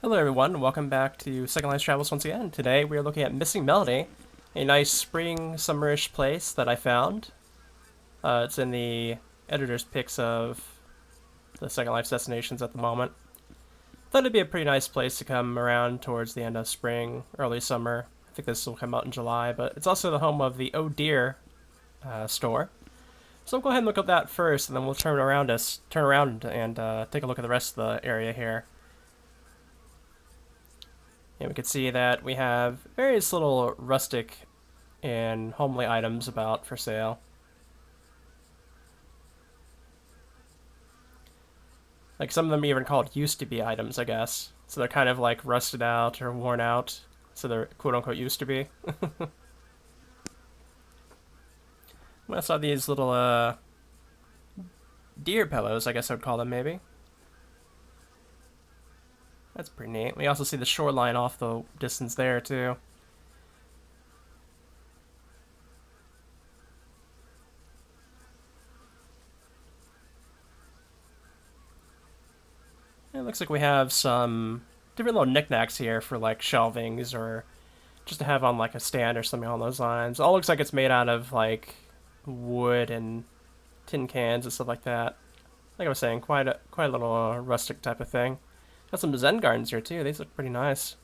Hello everyone, welcome back to Second Life Travels once again. Today we are looking at Missing Melody, a nice spring summerish place that I found. It's in the editor's picks of the Second Life destinations at the moment. Thought it'd be a pretty nice place to come around towards the end of spring, early summer. I think this will come out in July, but it's also the home of the Oh Dear store. So I'll go ahead and look at that first, and then we'll turn around and take a look at the rest of the area here. And we can see that we have various little rustic and homely items about for sale. Like some of them even called used to be items, I guess. So they're kind of like rusted out or worn out. So they're quote unquote used to be. We also have these little deer pillows, I guess I would call them maybe. That's pretty neat. We also see the shoreline off the distance there too. It looks like we have some different little knickknacks here for like shelvings or just to have on like a stand or something along those lines. It all looks like it's made out of like wood and tin cans and stuff like that. Like I was saying, quite a little rustic type of thing. Got some Zen gardens here too. These look pretty nice.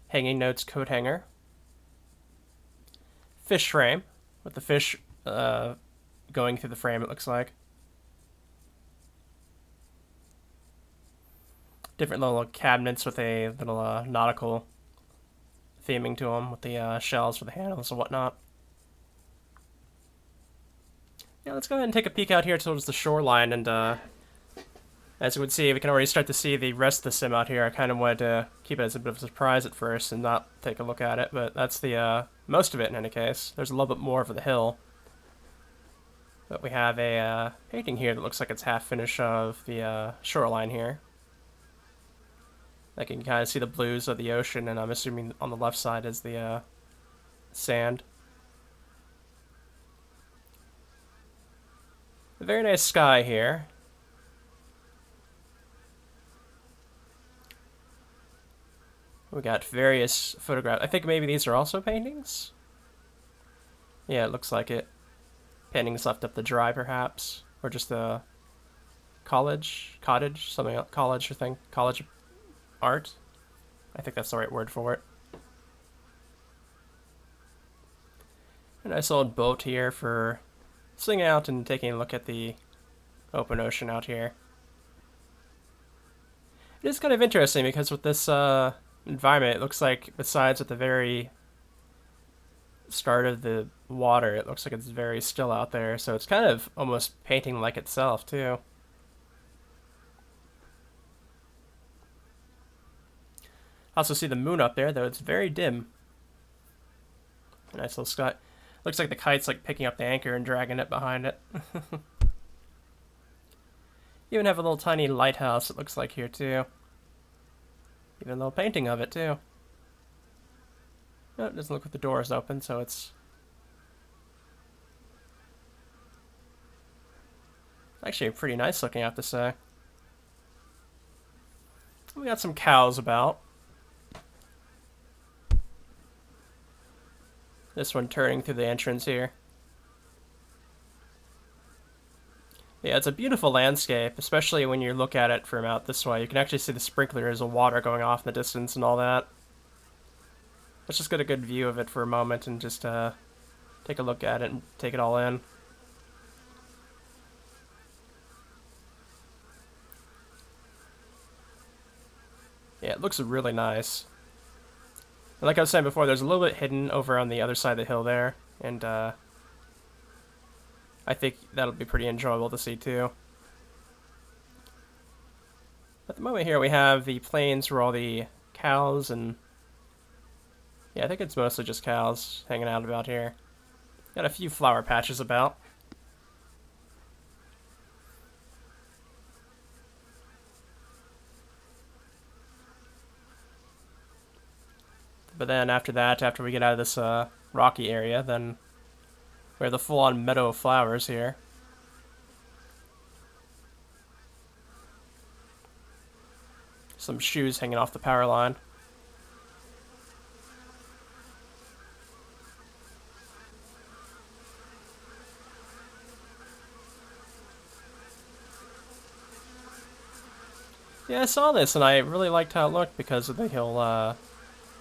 Hanging notes coat hanger. Fish frame with the fish going through the frame. It looks like different little cabinets with a little nautical theming to them with the shells for the handles and whatnot. Yeah, let's go ahead and take a peek out here towards the shoreline, and as you would see, we can already start to see the rest of the sim out here. I kind of wanted to keep it as a bit of a surprise at first and not take a look at it, but that's the most of it in any case. There's a little bit more for the hill. But we have a painting here that looks like it's half finished of the shoreline here. I can kind of see the blues of the ocean, and I'm assuming on the left side is the sand. A very nice sky here. We got various photographs. I think maybe these are also paintings? Yeah, it looks like it. Paintings left up to dry, perhaps. Or just a cottage, something else, college, college art. I think that's the right word for it. A nice old boat here for sitting out and taking a look at the open ocean out here. It is kind of interesting because with this environment, it looks like besides at the very start of the water, it looks like it's very still out there, so it's kind of almost painting like itself too. Also see the moon up there, though it's very dim. A nice little sky. Looks like the kite's like picking up the anchor and dragging it behind it. You even have a little tiny lighthouse, it looks like here too. Even a little painting of it too. No, it doesn't look like the door is open, so it's actually pretty nice looking, I have to say. We got some cows about. This one turning through the entrance here. Yeah, it's a beautiful landscape, especially when you look at it from out this way. You can actually see the sprinklers of water going off in the distance and all that. Let's just get a good view of it for a moment and just take a look at it and take it all in. Yeah, it looks really nice. And like I was saying before, there's a little bit hidden over on the other side of the hill there, and I think that'll be pretty enjoyable to see too. At the moment here we have the plains where all the cows and yeah, I think it's mostly just cows hanging out about here. Got a few flower patches about. But then after that, after we get out of this rocky area, then We have the full-on meadow of flowers here. Some shoes hanging off the power line. Yeah, I saw this and I really liked how it looked because of the hill.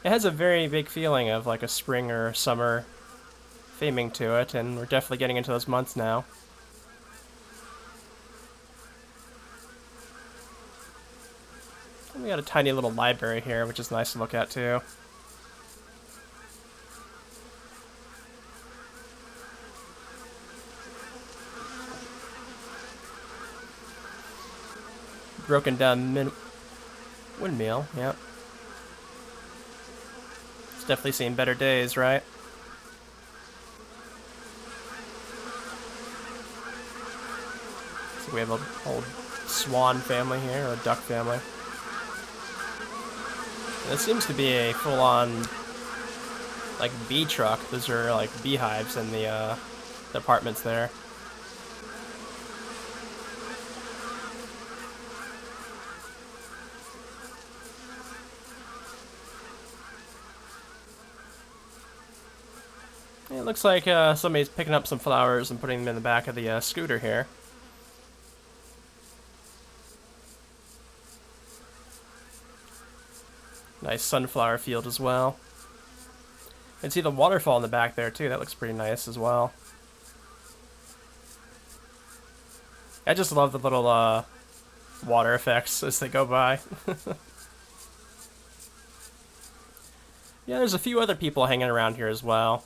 It has a very big feeling of like a spring or summer theming to it, and we're definitely getting into those months now. And we got a tiny little library here, which is nice to look at too. Broken down windmill, yep. It's definitely seen better days, right? So we have a whole swan family here, or a duck family. And this seems to be a full-on, like, bee truck. Those are, like, beehives in the apartments there. It looks like somebody's picking up some flowers and putting them in the back of the scooter here. Nice sunflower field as well. You can see the waterfall in the back there too. That looks pretty nice as well. I just love the little water effects as they go by. Yeah, there's a few other people hanging around here as well.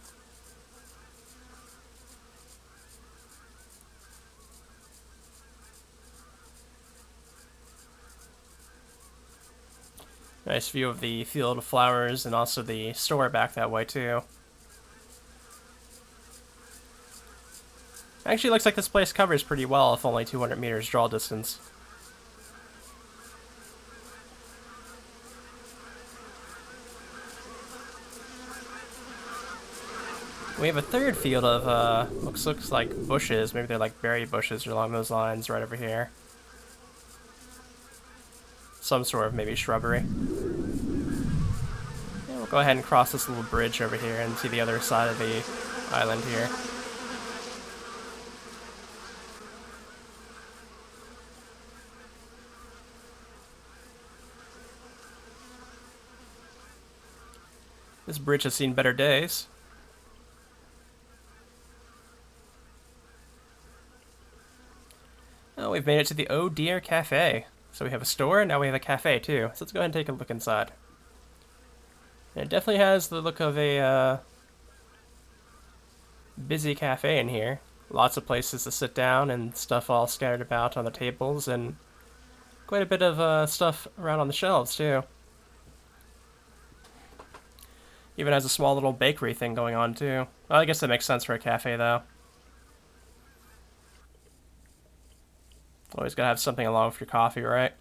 Nice view of the field of flowers and also the store back that way too. Actually looks like this place covers pretty well if only 200 meters draw distance. We have a third field of looks like bushes. Maybe they're like berry bushes or along those lines right over here. Some sort of maybe shrubbery. Yeah, we'll go ahead and cross this little bridge over here and see the other side of the island here. This bridge has seen better days. Oh, we've made it to the Oh Dear Cafe. So we have a store, and now we have a cafe too. So let's go ahead and take a look inside. And it definitely has the look of a busy cafe in here. Lots of places to sit down and stuff all scattered about on the tables, and quite a bit of stuff around on the shelves too. Even has a small little bakery thing going on too. Well, I guess that makes sense for a cafe though. Always gotta have something along with your coffee, right?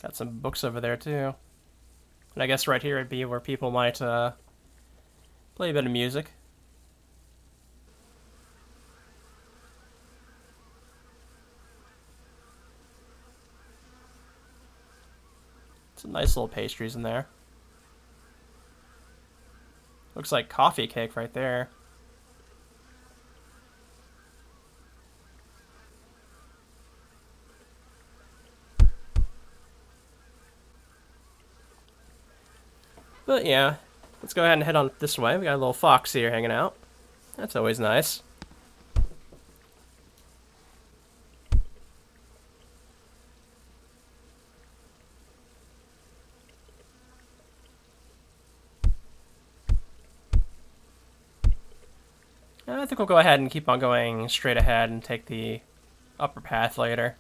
Got some books over there too. And I guess right here would be where people might play a bit of music. Some nice little pastries in there. Looks like coffee cake right there. But yeah, let's go ahead and head on this way. We got a little fox here hanging out. That's always nice. I think we'll go ahead and keep on going straight ahead and take the upper path later.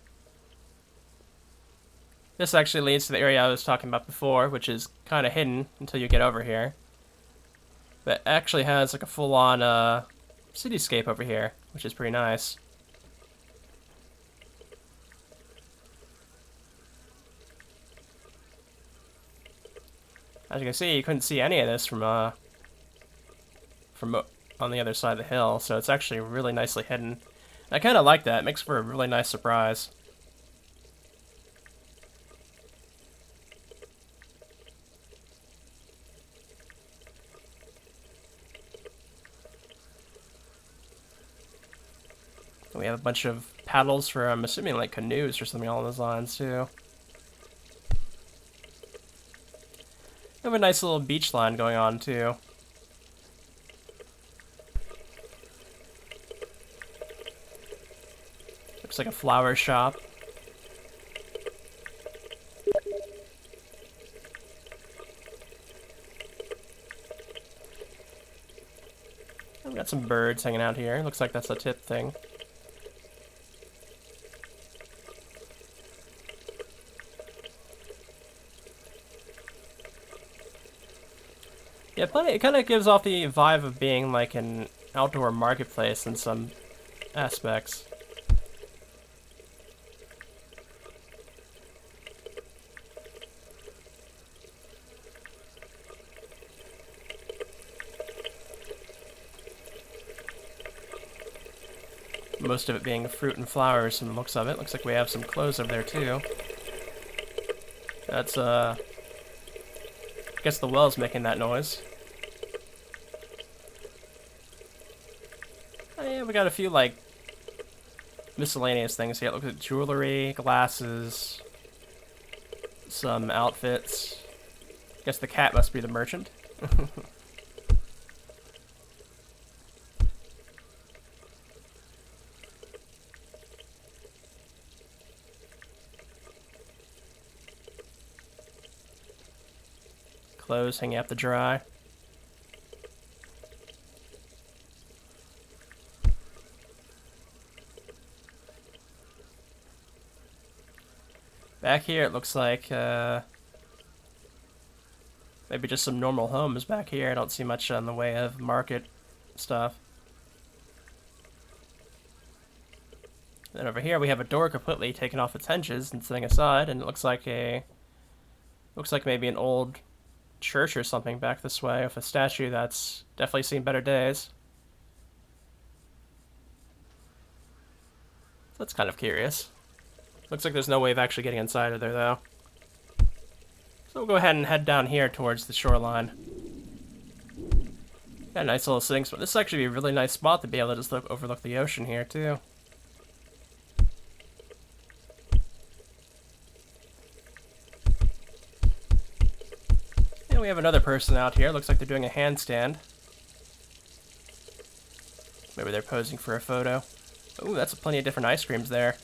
This actually leads to the area I was talking about before, which is kind of hidden until you get over here. But actually has like a full-on cityscape over here, which is pretty nice. As you can see, you couldn't see any of this from on the other side of the hill, so it's actually really nicely hidden. I kind of like that. It makes for a really nice surprise. We have a bunch of paddles for, I'm assuming, like canoes or something along those lines, too. We have a nice little beach line going on, too. Looks like a flower shop. We've got some birds hanging out here. Looks like that's a tip thing. Yeah, but it kind of gives off the vibe of being like an outdoor marketplace in some aspects. Most of it being fruit and flowers from the looks of it. Looks like we have some clothes over there too. That's I guess the well's making that noise. Oh, yeah, we got a few like miscellaneous things here. Look at jewelry, glasses, some outfits. Guess the cat must be the merchant. Clothes hanging up to dry. Back here it looks like maybe just some normal homes back here. I don't see much on the way of market stuff. Then over here we have a door completely taken off its hinges and sitting aside, and it looks like maybe an old church or something back this way with a statue that's definitely seen better days. That's kind of curious. Looks like there's no way of actually getting inside of there though. So we'll go ahead and head down here towards the shoreline. Got a nice little sitting spot. This is actually a really nice spot to be able to just overlook the ocean here too. We have another person out here. Looks like they're doing a handstand. Maybe they're posing for a photo. Ooh, that's plenty of different ice creams there.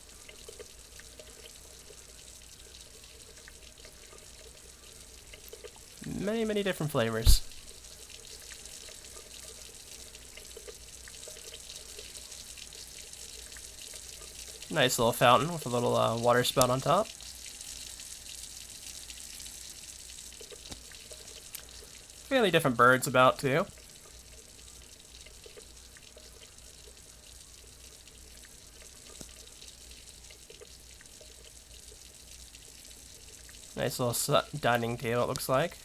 Many, many different flavors. Nice little fountain with a little water spout on top. Fairly different birds about, too. Nice little dining table, it looks like.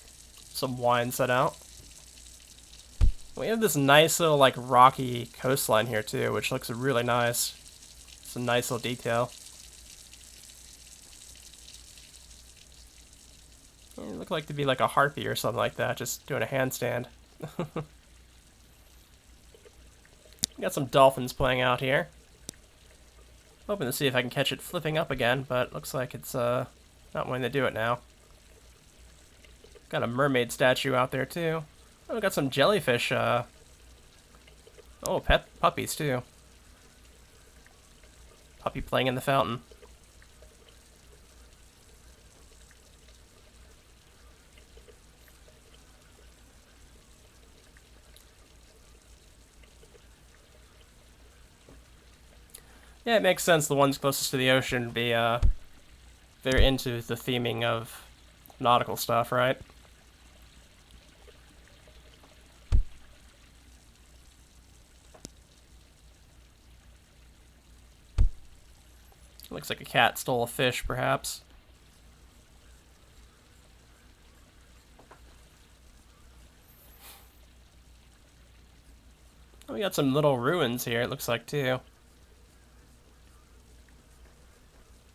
Some wine set out. We have this nice little, like, rocky coastline here, too, which looks really nice. It's a nice little detail. It looked like to be like a harpy or something like that, just doing a handstand. Got some dolphins playing out here. Hoping to see if I can catch it flipping up again, but looks like it's not wanting to do it now. Got a mermaid statue out there too. Oh, got some jellyfish. Oh, puppies too. Puppy playing in the fountain. Yeah, it makes sense the ones closest to the ocean be, they're into the theming of nautical stuff, right? Looks like a cat stole a fish, perhaps. We got some little ruins here, it looks like, too.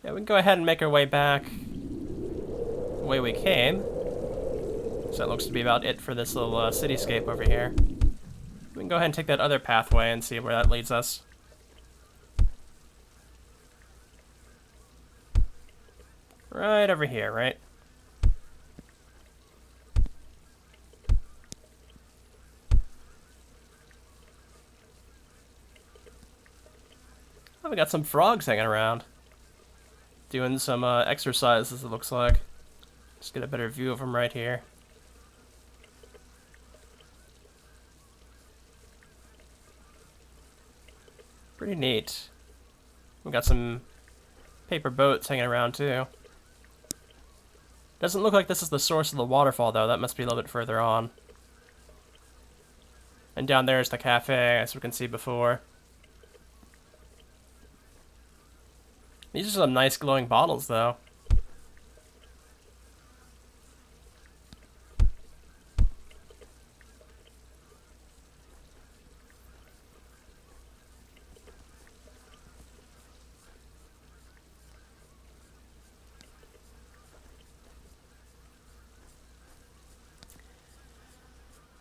Yeah, we can go ahead and make our way back the way we came. So that looks to be about it for this little cityscape over here. We can go ahead and take that other pathway and see where that leads us. Right over here, right? Oh, we got some frogs hanging around. Doing some exercises, it looks like. Just get a better view of them right here. Pretty neat. We got some paper boats hanging around too. Doesn't look like this is the source of the waterfall though, that must be a little bit further on. And down there is the cafe, as we can see before. These are some nice glowing bottles though.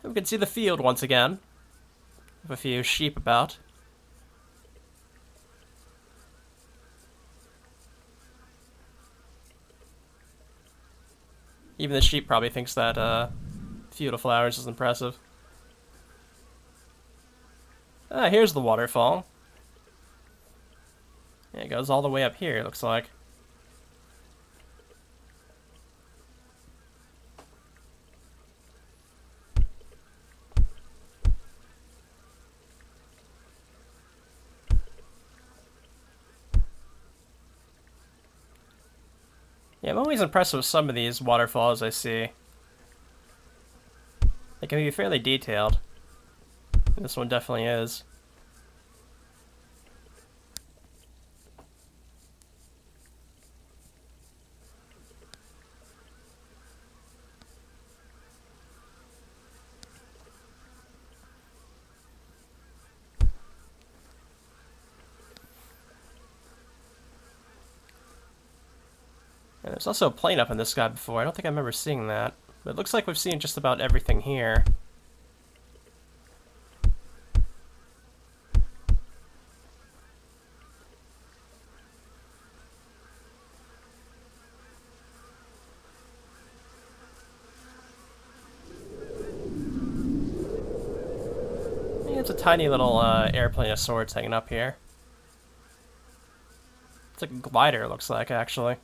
We can see the field once again, with a few sheep about. Even the sheep probably thinks that field of flowers is impressive. Ah, here's the waterfall. Yeah, it goes all the way up here, it looks like. Yeah, I'm always impressed with some of these waterfalls I see. They can be fairly detailed. This one definitely is. And there's also a plane up in the sky before. I don't think I remember seeing that. But it looks like we've seen just about everything here. Yeah, it's a tiny little airplane of sorts hanging up here. It's like a glider, it looks like, actually.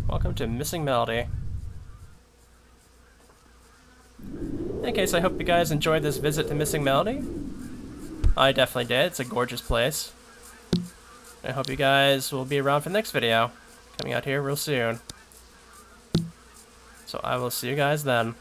Welcome to Missing Melody. In case, I hope you guys enjoyed this visit to Missing Melody. I definitely did. It's a gorgeous place. I hope you guys will be around for the next video. Coming out here real soon. So I will see you guys then.